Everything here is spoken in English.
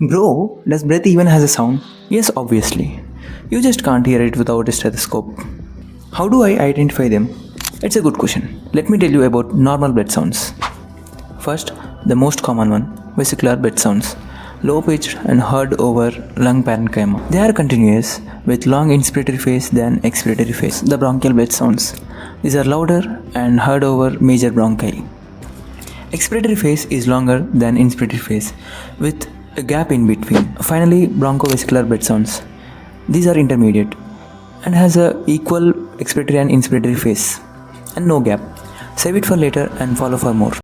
Bro, does breath even has a sound? Yes, obviously. You just can't hear it without a stethoscope. How do I identify them? It's a good question. Let me tell you about normal breath sounds. First, the most common one, vesicular breath sounds. Low pitched and heard over lung parenchyma. They are continuous with long inspiratory phase than expiratory phase. The bronchial breath sounds. These are louder and heard over major bronchi. Expiratory phase is longer than inspiratory phase with a gap in between. Finally, bronchovesicular breath sounds. These are intermediate and has a equal expiratory and inspiratory phase and no gap. Save it for later and follow for more.